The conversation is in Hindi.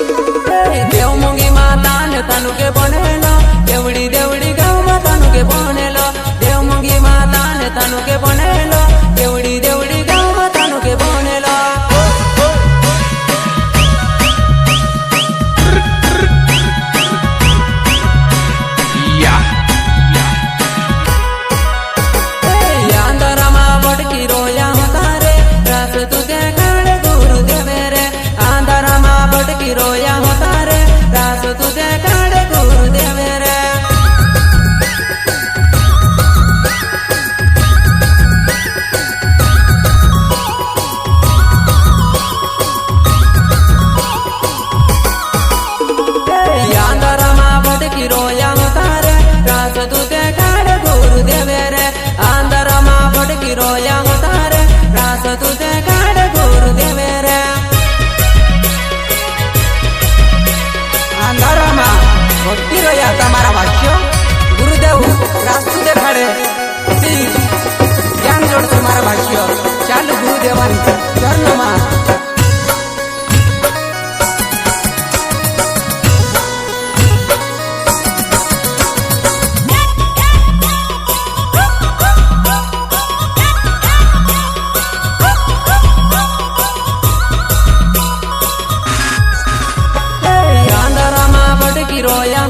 देव मुंगी माता ने तनु के बनेलो देवड़ी देवड़ी गाँव में तनु के बनेलो देव मुंगी माता ने तनु के बनेलो देवड़ी देवड़ी गाँव में तनु के बनेलो रोया होता रे रास तुझे काड़े गुरुदेव रे अंदर माँ बट की रोया होता रे रास तुझे काड़े गुरुदेव रे अंदर माँ बट की रोया होता रे रास तुझे काड़े गुरुदेव रे भक्ति रोया तमारा भाष्य गुरुदेव रास्तु देखाड़े ज्ञान जोड़ तुम्हारा भाष्य चालू गुरुदेवानी चरण में रोया